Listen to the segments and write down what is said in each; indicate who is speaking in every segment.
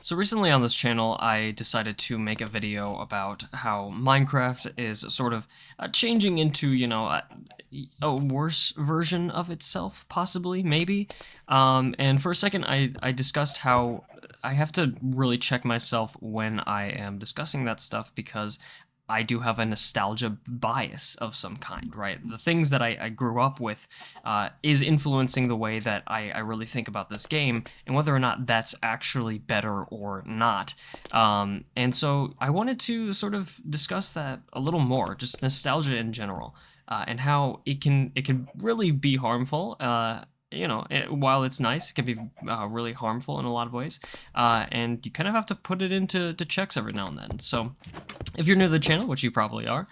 Speaker 1: So recently on this channel, I decided to make a video about how Minecraft is sort of changing into, a worse version of itself, possibly, maybe. And for a second, I discussed how I have to really check myself when I am discussing that stuff because I do have a nostalgia bias of some kind, right? The things that I grew up with is influencing the way that I really think about this game and whether or not that's actually better or not. And so I wanted to sort of discuss that a little more, just nostalgia in general, and how it can really be harmful. While it's nice, it can be really harmful in a lot of ways, and you kind of have to put it into checks every now and then. So, if you're new to the channel, which you probably are,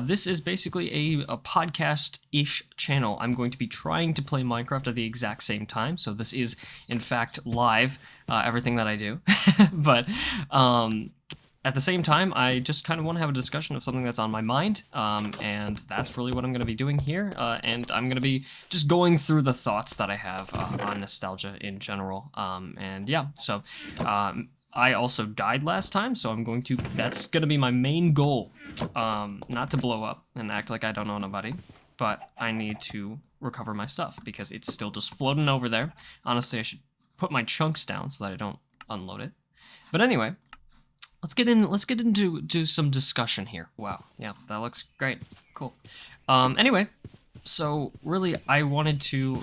Speaker 1: this is basically a podcast-ish channel. I'm going to be trying to play Minecraft at the exact same time, so this is, in fact, live, everything that I do. But at the same time, I just kind of want to have a discussion of something that's on my mind, and that's really what I'm going to be doing here, and I'm going to be just going through the thoughts that I have on nostalgia in general, and yeah, so I also died last time, so that's going to be my main goal, not to blow up and act like I don't know nobody, but I need to recover my stuff, because it's still just floating over there. Honestly, I should put my chunks down so that I don't unload it, but anyway. Let's get into some discussion here. Wow, yeah, that looks great. Cool. Anyway, so really, I wanted to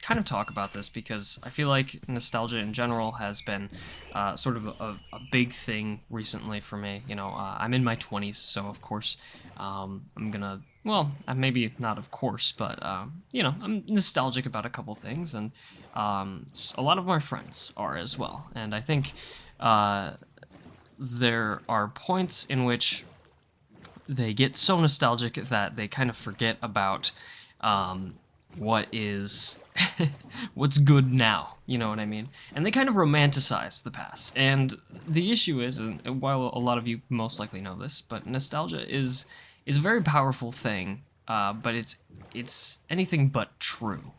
Speaker 1: kind of talk about this because I feel like nostalgia in general has been sort of a big thing recently for me. I'm in my 20s, so of course, I'm gonna. Well, maybe not of course, but I'm nostalgic about a couple things, and a lot of my friends are as well. And I think there are points in which they get so nostalgic that they kind of forget about what is what's good now, you know what I mean? And they kind of romanticize the past. And the issue is, and while a lot of you most likely know this, but nostalgia is a very powerful thing, but it's anything but true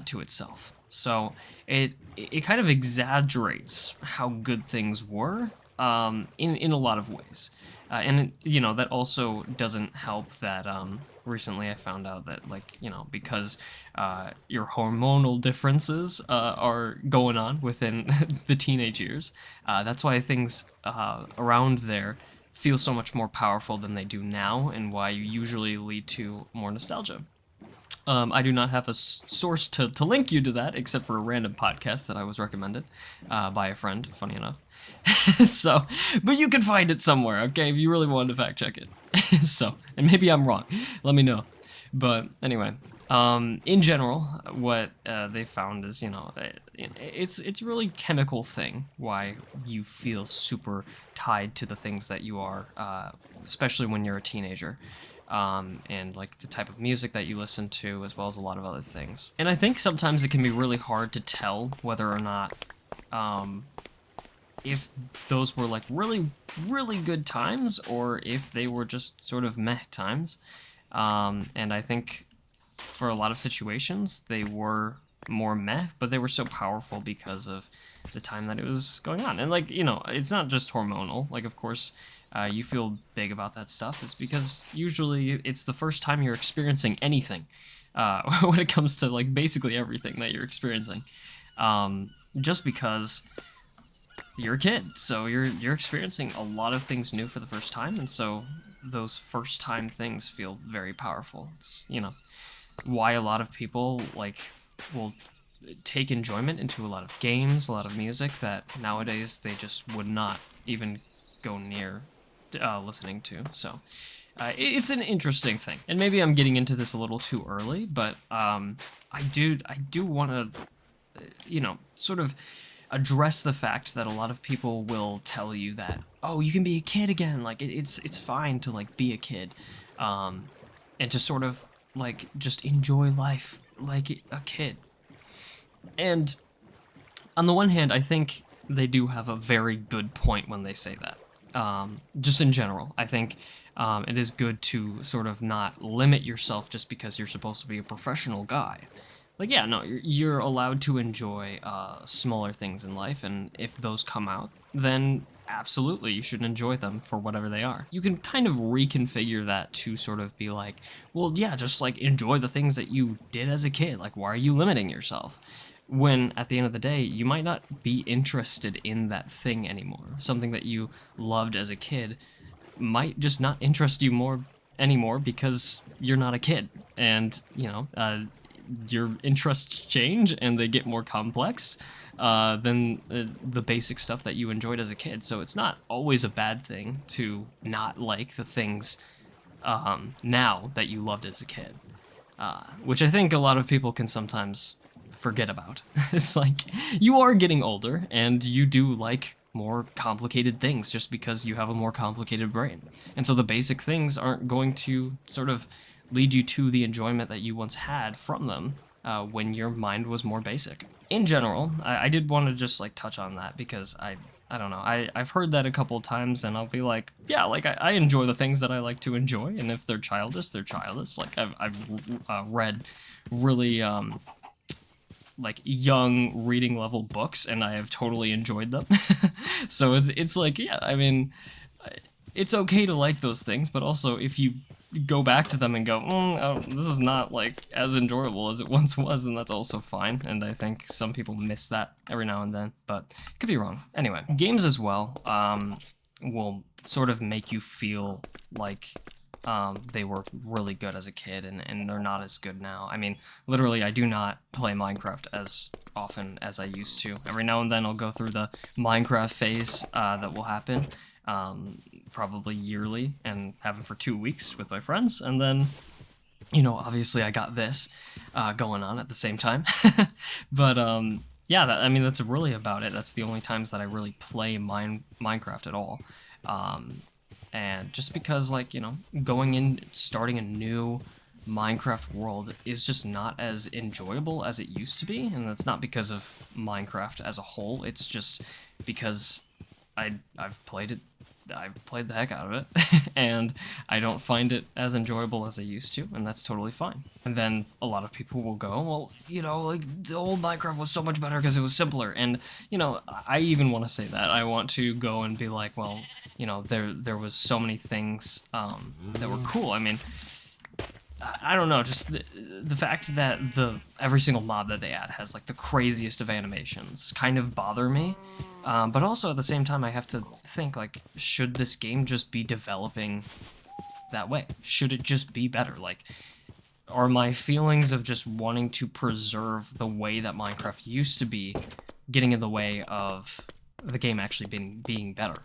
Speaker 1: to itself. So it kind of exaggerates how good things were in a lot of ways. And that also doesn't help that recently I found out that, because your hormonal differences are going on within the teenage years, that's why things around there feel so much more powerful than they do now, and why you usually lead to more nostalgia. I do not have a source to link you to that, except for a random podcast that I was recommended by a friend, funny enough. So, but you can find it somewhere, okay, if you really wanted to fact check it. So, and maybe I'm wrong, let me know. But anyway, in general, what they found is, it's really chemical thing why you feel super tied to the things that you are, especially when you're a teenager. And like the type of music that you listen to, as well as a lot of other things. And I think sometimes it can be really hard to tell whether or not, if those were like really, really good times, or if they were just sort of meh times. And I think for a lot of situations, they were more meh, but they were so powerful because of the time that it was going on. And it's not just hormonal. Like, of course, you feel big about that stuff is because usually it's the first time you're experiencing anything when it comes to basically everything that you're experiencing, just because you're a kid, so you're experiencing a lot of things new for the first time, and so those first time things feel very powerful. It's why a lot of people will take enjoyment into a lot of games, a lot of music that nowadays they just would not even go near listening to. So it's an interesting thing, and maybe I'm getting into this a little too early, but I do want to sort of address the fact that a lot of people will tell you that, oh, you can be a kid again, it's fine to be a kid, and to sort of just enjoy life like a kid. And on the one hand, I think they do have a very good point when they say that. Just in general, I think it is good to sort of not limit yourself just because you're supposed to be a professional guy. Like, yeah, no, you're allowed to enjoy smaller things in life, and if those come out, then absolutely you should enjoy them for whatever they are. You can kind of reconfigure that to sort of be like, well, yeah, just like enjoy the things that you did as a kid. Like, why are you limiting yourself? When at the end of the day, you might not be interested in that thing anymore. Something that you loved as a kid might just not interest you more anymore because you're not a kid, and your interests change and they get more complex than the basic stuff that you enjoyed as a kid. So it's not always a bad thing to not like the things now that you loved as a kid, which I think a lot of people can sometimes forget about. It's like, you are getting older and you do like more complicated things just because you have a more complicated brain. And so the basic things aren't going to sort of lead you to the enjoyment that you once had from them when your mind was more basic. In general, I did want to just like touch on that because I don't know, I've heard that a couple of times and I'll be like, yeah, like I enjoy the things that I like to enjoy, and if they're childish, they're childish. Like I've read really like young reading level books and I have totally enjoyed them. So it's like, yeah, I mean, it's okay to like those things, but also if you go back to them and go, oh, this is not like as enjoyable as it once was, and that's also fine. And I think some people miss that every now and then, but could be wrong. Anyway, games as well will sort of make you feel like they were really good as a kid, and they're not as good now. I mean, literally, I do not play Minecraft as often as I used to. Every now and then I'll go through the Minecraft phase that will happen, probably yearly, and have it for 2 weeks with my friends, and then, you know, obviously I got this going on at the same time. But yeah, I mean, that's really about it. That's the only times that I really play Minecraft at all. And just because, like, you know, going in, starting a new Minecraft world is just not as enjoyable as it used to be, and that's not because of Minecraft as a whole. It's just because I've played the heck out of it, and I don't find it as enjoyable as I used to, and that's totally fine. And then a lot of people will go, well, you know, like, the old Minecraft was so much better because it was simpler, and, you know, I even want to say that. I want to go and be like, well, you know, there was so many things that were cool. I mean, I don't know, just the fact that every single mob that they add has like the craziest of animations kind of bother me. But also at the same time, I have to think, like, should this game just be developing that way? Should it just be better? Like, are my feelings of just wanting to preserve the way that Minecraft used to be getting in the way of the game actually being better?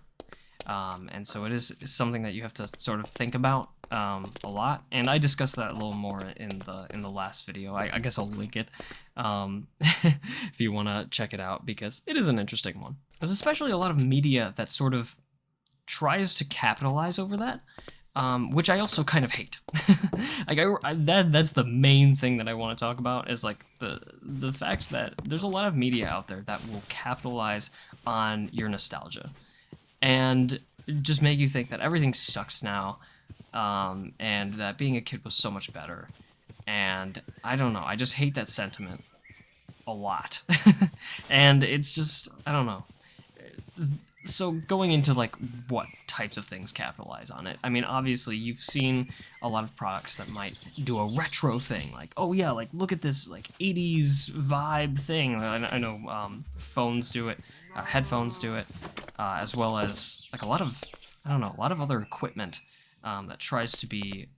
Speaker 1: And so it is something that you have to sort of think about a lot, and I discussed that a little more in the last video. I guess I'll link it if you want to check it out, because it is an interesting one. There's especially a lot of media that sort of tries to capitalize over that, which I also kind of hate. Like, that's the main thing that I want to talk about, is like the fact that there's a lot of media out there that will capitalize on your nostalgia and just make you think that everything sucks now, and that being a kid was so much better. And I don't know, I just hate that sentiment a lot. And it's just, I don't know. So going into, like, what types of things capitalize on it, I mean, obviously you've seen a lot of products that might do a retro thing, like, oh yeah, like, look at this, like, 80s vibe thing. I know phones do it, headphones do it, as well as, like, a lot of other equipment that tries to be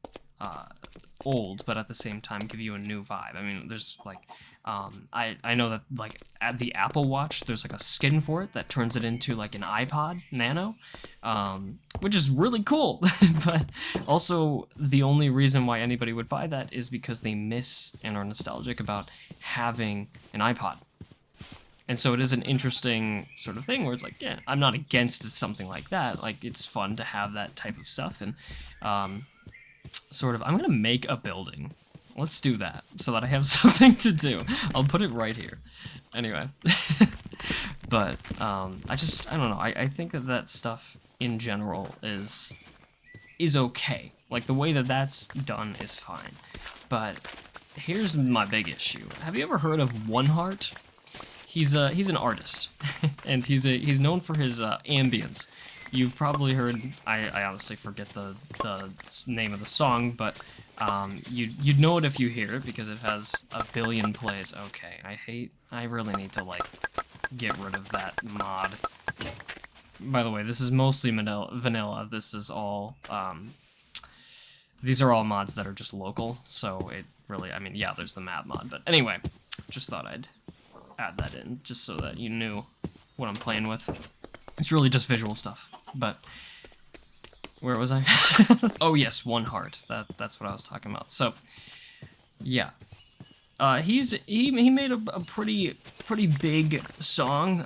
Speaker 1: old, but at the same time give you a new vibe. I mean, there's, like, I know that, like, at the Apple Watch, there's, like, a skin for it that turns it into, like, an iPod Nano, which is really cool. But also, the only reason why anybody would buy that is because they miss and are nostalgic about having an iPod. And so it is an interesting sort of thing where it's like, yeah, I'm not against something like that. Like, it's fun to have that type of stuff. And sort of, I'm going to make a building. Let's do that so that I have something to do. I'll put it right here. Anyway. But I don't know. I think that stuff in general is okay. Like, the way that that's done is fine. But here's my big issue. Have you ever heard of One Heart? He's an artist, and he's known for his ambience. You've probably heard. I honestly forget the name of the song, but you'd know it if you hear it because it has a billion plays. Okay, I really need to like get rid of that mod. By the way, this is mostly vanilla. This is all these are all mods that are just local, so it really, I mean, yeah, there's the map mod, but anyway, just thought I'd add that in just so that you knew what I'm playing with. It's really just visual stuff, but where was I? Oh yes, One Heart. That's what I was talking about. So yeah, he made a pretty big song.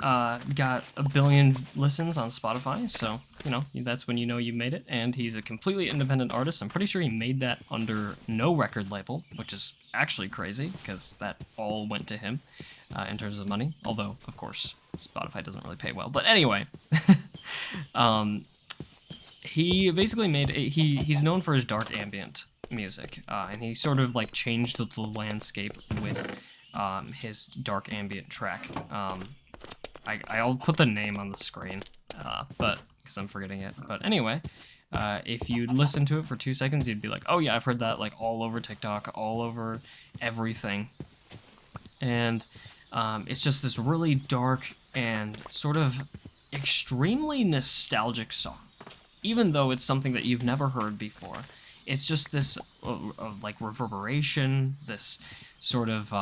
Speaker 1: Got a billion listens on Spotify. So you know that's when you know you made it. And he's a completely independent artist. I'm pretty sure he made that under no record label, which is actually crazy because that all went to him in terms of money. Although of course Spotify doesn't really pay well. But anyway, he basically made he's known for his dark ambient music, and he sort of like changed the landscape with his dark ambient track. I'll put the name on the screen, but because I'm forgetting it. But anyway, if you listen to it for 2 seconds, you'd be like, oh yeah, I've heard that like all over TikTok, all over everything. And it's just this really dark and sort of extremely nostalgic song. Even though it's something that you've never heard before, it's just this like reverberation, this sort of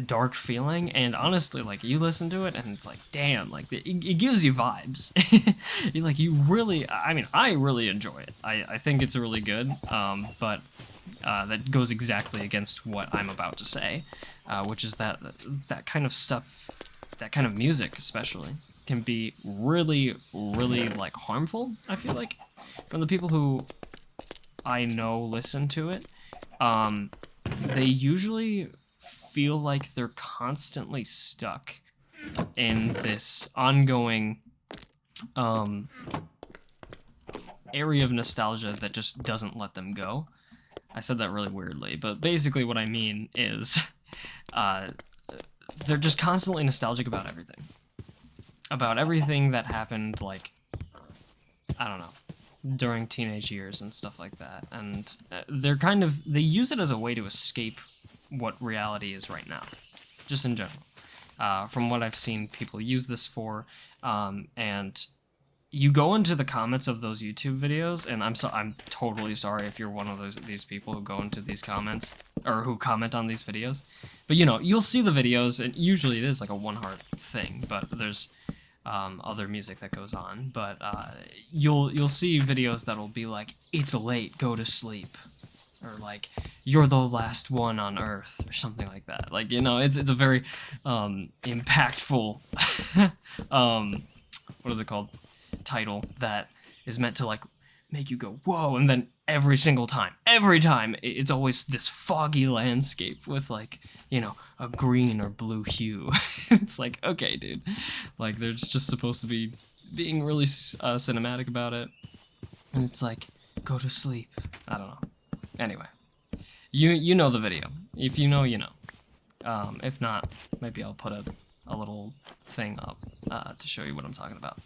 Speaker 1: dark feeling, and honestly, like you listen to it and it's like, damn, like it gives you vibes. You really, I mean, I really enjoy it. I think it's really good, but that goes exactly against what I'm about to say, which is that kind of stuff, that kind of music especially, can be really like harmful, I feel like, from the people who I know listen to it. They usually feel like they're constantly stuck in this ongoing area of nostalgia that just doesn't let them go. I said that really weirdly, but basically what I mean is they're just constantly nostalgic about everything. About everything that happened, like, I don't know, during teenage years and stuff like that. And they use it as a way to escape what reality is right now, just in general. From what I've seen people use this for, and you go into the comments of those YouTube videos, and I'm totally sorry if you're one of these people who go into these comments, or who comment on these videos. But you know, you'll see the videos, and usually it is like a One Heart thing, but there's other music that goes on. But you'll see videos that'll be like, "It's late, go to sleep," or like, "You're the last one on Earth," or something like that. Like, you know, it's a very impactful what is it called? Title that is meant to like make you go whoa, and then every time it's always this foggy landscape with like, you know, a green or blue hue. It's like, okay, dude, like they're just supposed to be being really cinematic about it, and it's like, go to sleep. I don't know. Anyway, you know the video. If you know, you know. If not, maybe I'll put a little thing up to show you what I'm talking about.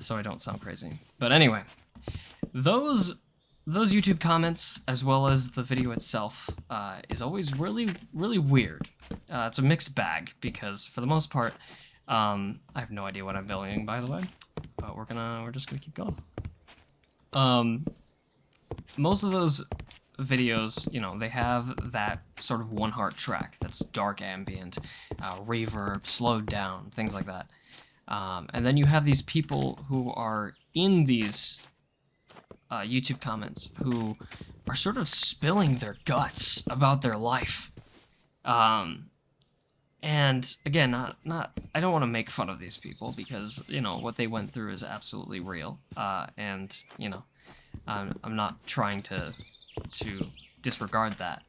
Speaker 1: So I don't sound crazy. But anyway, those YouTube comments, as well as the video itself, is always really weird. It's a mixed bag, because for the most part, I have no idea what I'm building, by the way, but we're just gonna keep going. Most of those videos, you know, they have that sort of One Heart track that's dark ambient, reverb, slowed down, things like that. And then you have these people who are in these YouTube comments who are sort of spilling their guts about their life. And again, I don't want to make fun of these people, because, you know, what they went through is absolutely real. And, you know, I'm not trying to disregard that.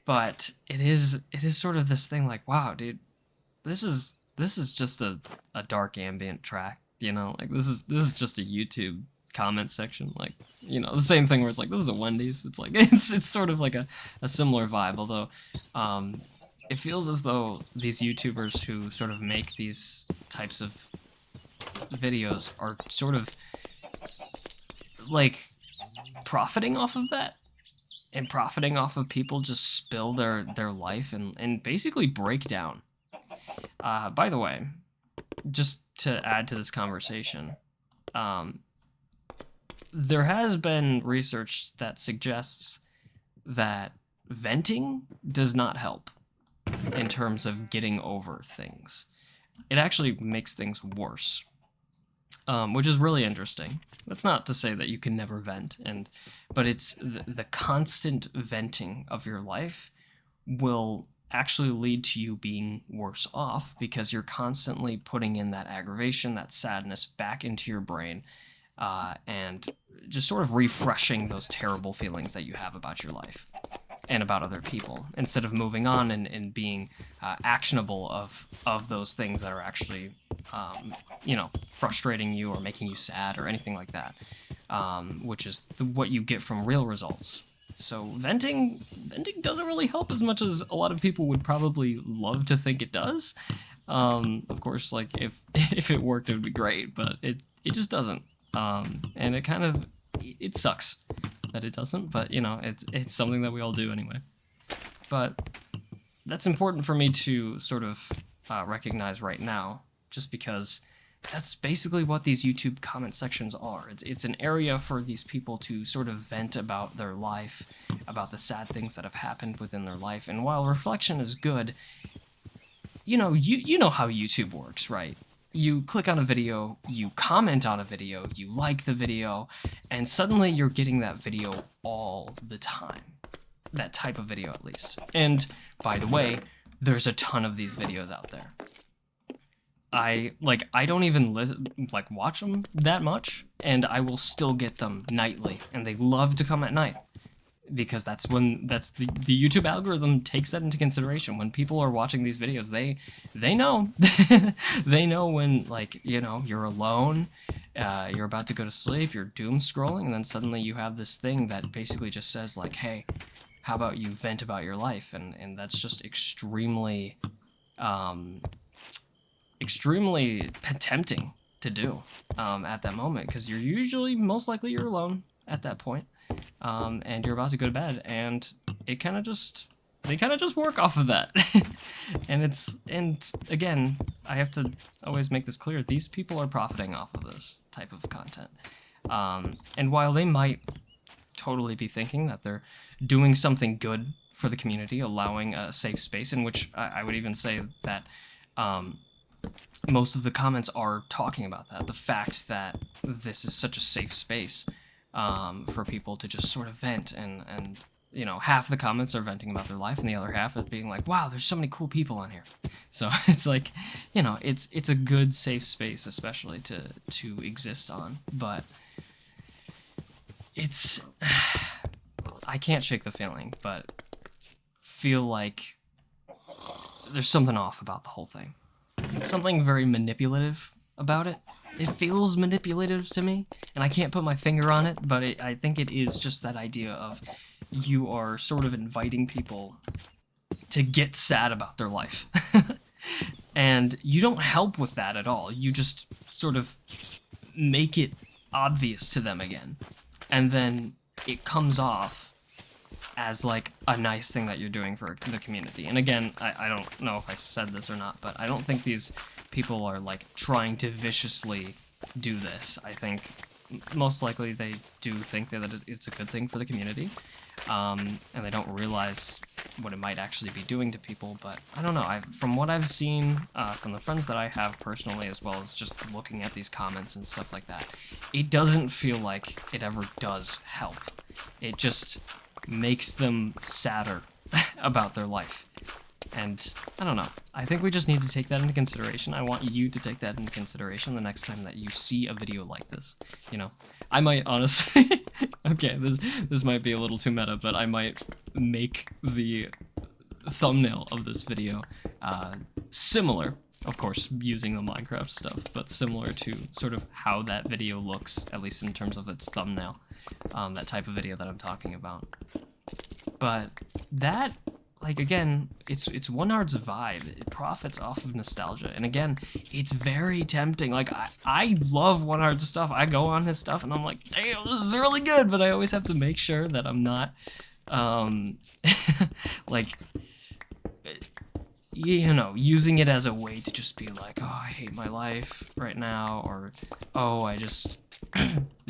Speaker 1: But it is sort of this thing like, wow, dude, this is just a dark ambient track, you know? Like, this is just a YouTube comment section. Like, you know, the same thing where it's like, this is a Wendy's. It's like, it's sort of like a similar vibe, although it feels as though these YouTubers who sort of make these types of videos are sort of like profiting off of that, and profiting off of people just spill their life and basically break down. By the way, just to add to this conversation, there has been research that suggests that venting does not help in terms of getting over things. It actually makes things worse, which is really interesting. That's not to say that you can never vent, but it's the constant venting of your life will actually lead to you being worse off, because you're constantly putting in that aggravation, that sadness back into your brain, and just sort of refreshing those terrible feelings that you have about your life and about other people, instead of moving on and being actionable of those things that are actually, you know, frustrating you or making you sad or anything like that, which is what you get from real results. So venting doesn't really help as much as a lot of people would probably love to think it does. Of course, like if it worked, it would be great, but it just doesn't. And it sucks that it doesn't, but you know, it's something that we all do anyway. But that's important for me to sort of recognize right now, just because that's basically what these YouTube comment sections are. It's an area for these people to sort of vent about their life, about the sad things that have happened within their life. And while reflection is good, you know, you know how YouTube works, right? You click on a video, you comment on a video, you like the video, and suddenly you're getting that video all the time. That type of video, at least. And by the way, there's a ton of these videos out there. I don't even watch them that much, and I will still get them nightly, and they love to come at night, because that's the YouTube algorithm takes that into consideration. When people are watching these videos, they know they know when, like, you know, you're alone, you're about to go to sleep, you're doom scrolling, and then suddenly you have this thing that basically just says like, hey, how about you vent about your life? And that's just extremely tempting to do at that moment, because you're usually, most likely, you're alone at that point, and you're about to go to bed, and they kind of just work off of that. and again, I have to always make this clear: these people are profiting off of this type of content, and while they might totally be thinking that they're doing something good for the community, allowing a safe space, in which I would even say that most of the comments are talking about that, the fact that this is such a safe space for people to just sort of vent, and you know, half the comments are venting about their life, and the other half is being like, wow, there's so many cool people on here. So it's like, you know, it's a good safe space, especially to exist on, but it's I can't shake the feeling, but feel like there's something off about the whole thing. Something very manipulative about it. It feels manipulative to me, and I can't put my finger on it, but I think it is just that idea of you are sort of inviting people to get sad about their life. And you don't help with that at all. You just sort of make it obvious to them again. And then it comes off as like a nice thing that you're doing for the community. And again, I don't know if I said this or not, but I don't think these people are like trying to viciously do this. I think most likely they do think that it's a good thing for the community, and they don't realize what it might actually be doing to people. But I don't know, from what I've seen from the friends that I have personally, as well as just looking at these comments and stuff like that, it doesn't feel like it ever does help. It just makes them sadder about their life. And I don't know, I think we just need to take that into consideration. I want you to take that into consideration the next time that you see a video like this. You know, I might honestly, okay, this might be a little too meta, but I might make the thumbnail of this video similar of course, using the Minecraft stuff, but similar to sort of how that video looks, at least in terms of its thumbnail, that type of video that I'm talking about. But that, like, again, it's OneHeart's vibe. It profits off of nostalgia. And again, it's very tempting. Like, I love OneHeart's stuff. I go on his stuff and I'm like, damn, this is really good. But I always have to make sure that I'm not, like, you know, using it as a way to just be like, oh, I hate my life right now. Or, oh, I just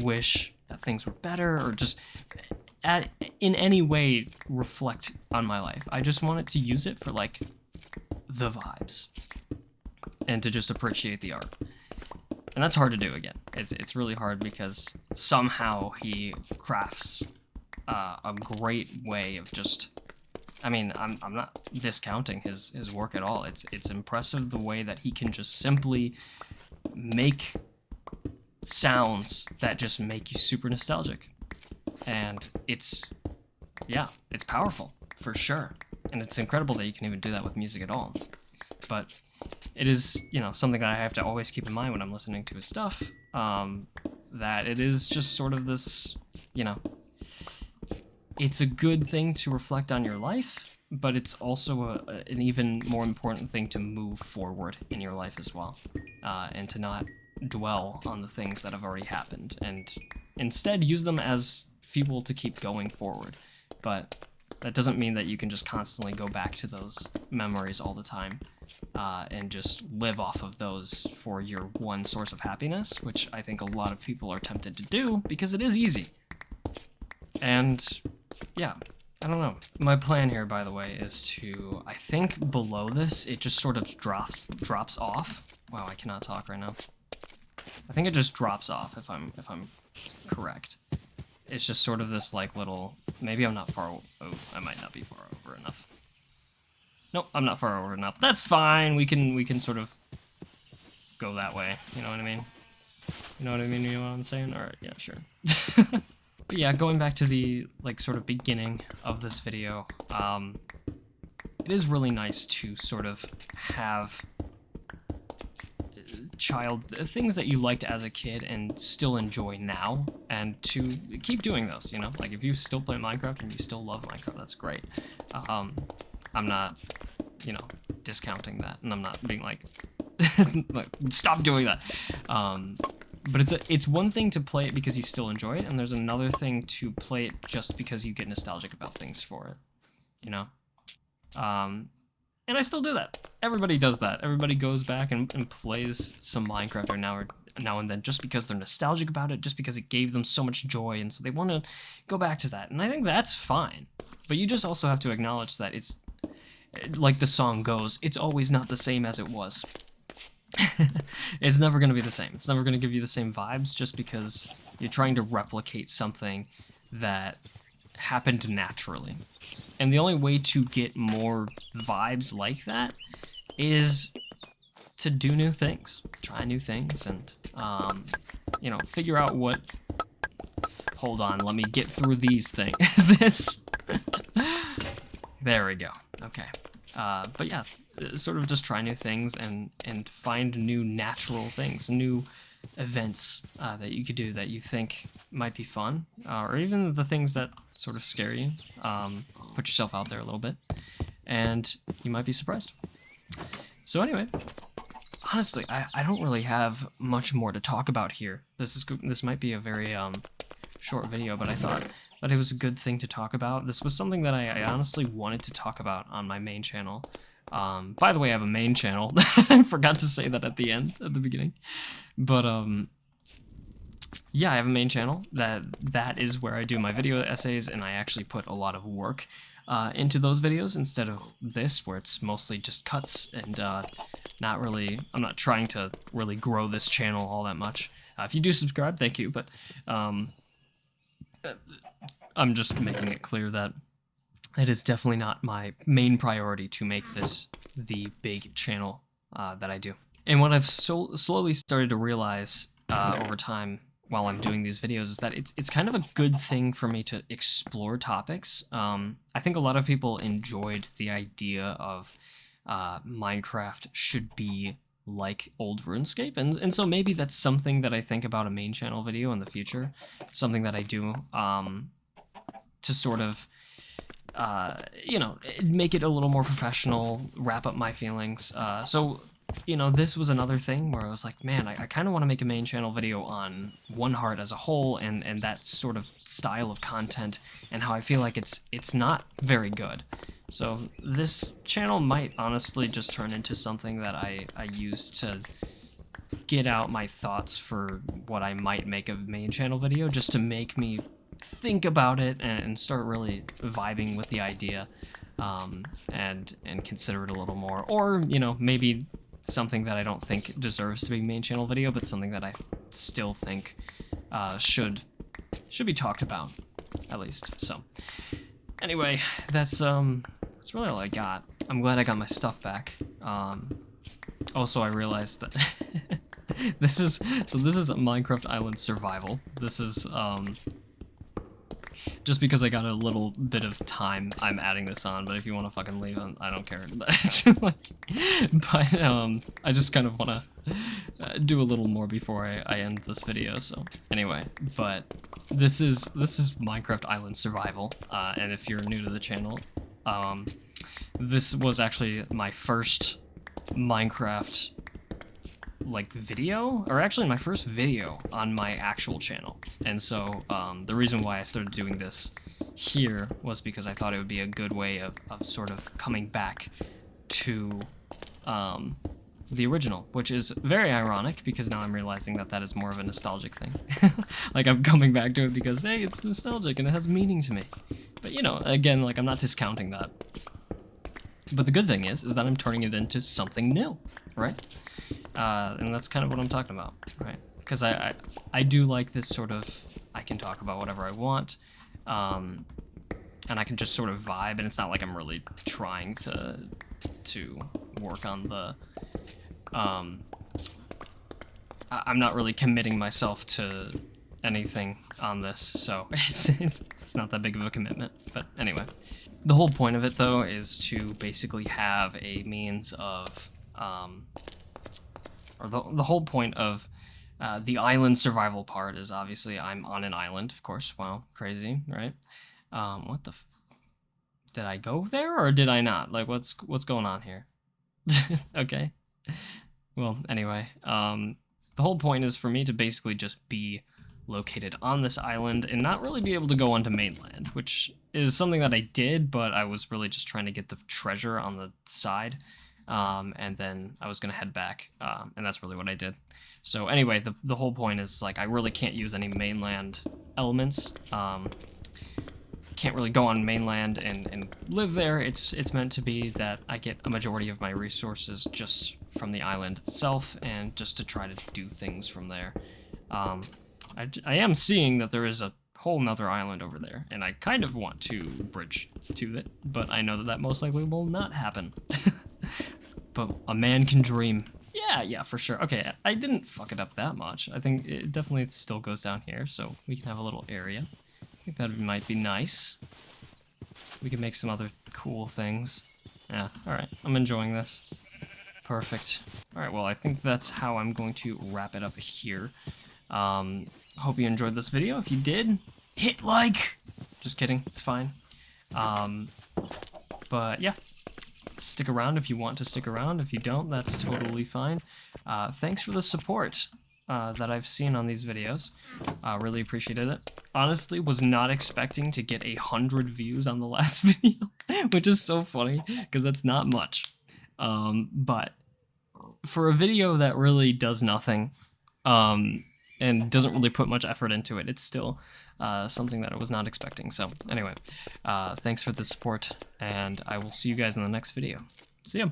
Speaker 1: wish that things were better. Or just in any way reflect on my life. I just wanted to use it for, like, the vibes and to just appreciate the art. And that's hard to do, again. It's really hard because somehow he crafts a great way of just, I mean, I'm not discounting his work at all. It's impressive the way that he can just simply make sounds that just make you super nostalgic. And it's powerful, for sure. And it's incredible that you can even do that with music at all. But it is, you know, something that I have to always keep in mind when I'm listening to his stuff, that it is just sort of this, you know, it's a good thing to reflect on your life, but it's also an even more important thing to move forward in your life as well, and to not dwell on the things that have already happened, and instead use them as fuel to keep going forward. But that doesn't mean that you can just constantly go back to those memories all the time, and just live off of those for your one source of happiness, which I think a lot of people are tempted to do because it is easy. And yeah, I don't know. My plan here, by the way, is to, I think below this, it just sort of drops off. Wow, I cannot talk right now. I think it just drops off, if I'm correct. It's just sort of this, like, little, maybe I'm not far, oh, I might not be far over enough. Nope, I'm not far over enough. That's fine, we can sort of go that way, you know what I mean? You know what I mean, you know what I'm saying? Alright, yeah, sure. But yeah, going back to the, like, sort of beginning of this video, it is really nice to sort of have things that you liked as a kid and still enjoy now, and to keep doing those, you know? Like, if you still play Minecraft and you still love Minecraft, that's great. I'm not, you know, discounting that, and I'm not being like, like, stop doing that. But it's one thing to play it because you still enjoy it, and there's another thing to play it just because you get nostalgic about things for it, you know? And I still do that. Everybody does that. Everybody goes back and plays some Minecraft every now and then just because they're nostalgic about it, just because it gave them so much joy, and so they want to go back to that. And I think that's fine. But you just also have to acknowledge that it's, like the song goes, it's always not the same as it was. It's never going to be the same. It's never going to give you the same vibes just because you're trying to replicate something that happened naturally. And the only way to get more vibes like that is to do new things, try new things, and, you know, figure out what... Hold on, let me get through these things. There we go. Okay. But yeah, sort of just try new things and find new natural things, new events that you could do that you think might be fun, or even the things that sort of scare you. Put yourself out there a little bit, and you might be surprised. So anyway, honestly, I don't really have much more to talk about here. This might be a very short video, but I thought that it was a good thing to talk about. This was something that I honestly wanted to talk about on my main channel. By the way, I have a main channel. I forgot to say that at the beginning. But, yeah, I have a main channel. That is where I do my video essays, and I actually put a lot of work into those videos instead of this, where it's mostly just cuts and not really... I'm not trying to really grow this channel all that much. If you do subscribe, thank you, but I'm just making it clear that it is definitely not my main priority to make this the big channel that I do. And what I've slowly started to realize over time while I'm doing these videos is that it's kind of a good thing for me to explore topics. I think a lot of people enjoyed the idea of Minecraft should be like old RuneScape, and so maybe that's something that I think about a main channel video in the future, something that I do to sort of, you know, make it a little more professional, wrap up my feelings. So, you know, this was another thing where I was like, man, I kind of want to make a main channel video on One Heart as a whole, and that sort of style of content, and how I feel like it's not very good. So this channel might honestly just turn into something that I use to get out my thoughts for what I might make a main channel video, just to make me think about it and start really vibing with the idea, and consider it a little more. Or, you know, maybe something that I don't think deserves to be a main channel video, but something that I still think should be talked about, at least. So anyway, that's really all I got. I'm glad I got my stuff back. Also, I realized that this is a Minecraft Island survival. This is just because I got a little bit of time, I'm adding this on, but if you want to fucking leave, I don't care. But I just kind of want to do a little more before I end this video. So anyway, but this is Minecraft Island survival, and if you're new to the channel, this was actually my first Minecraft like video, or actually my first video on my actual channel. And so the reason why I started doing this here was because I thought it would be a good way of sort of coming back to the original, which is very ironic because now I'm realizing that that is more of a nostalgic thing. Like, I'm coming back to it because, hey, it's nostalgic and it has meaning to me. But, you know, again, like, I'm not discounting that. But the good thing is that I'm turning it into something new, right? And that's kind of what I'm talking about, right? Because I do like this sort of, I can talk about whatever I want, and I can just sort of vibe, and it's not like I'm really trying to work on the, I'm not really committing myself to anything on this, so it's not that big of a commitment. But anyway, the whole point of it, though, is to basically have a means of, or the whole point of the island survival part is obviously I'm on an island, of course. Wow, crazy, right? What the did I go there or did I not? Like, what's going on here? Okay. Well, anyway, the whole point is for me to basically just be located on this island and not really be able to go onto mainland, which is something that I did, but I was really just trying to get the treasure on the side. And then I was gonna head back, and that's really what I did. So anyway, the whole point is, like, I really can't use any mainland elements. Can't really go on mainland and live there. It's meant to be that I get a majority of my resources just from the island itself, and just to try to do things from there. I am seeing that there is a whole nother island over there, and I kind of want to bridge to it, but I know that that most likely will not happen. But a man can dream. Yeah, for sure. Okay, I didn't fuck it up that much. I think it definitely still goes down here, so we can have a little area. I think that might be nice. We can make some other cool things. Yeah, alright, I'm enjoying this. Perfect. Alright, well, I think that's how I'm going to wrap it up here. Hope you enjoyed this video. If you did, hit like! Just kidding, it's fine. But yeah, stick around if you want to stick around. If you don't, that's totally fine. Thanks for the support that I've seen on these videos. Really appreciated it. Honestly, was not expecting to get 100 views on the last video, which is so funny, because that's not much. But for a video that really does nothing, and doesn't really put much effort into it, it's still something that I was not expecting. So anyway, thanks for the support, and I will see you guys in the next video. See ya.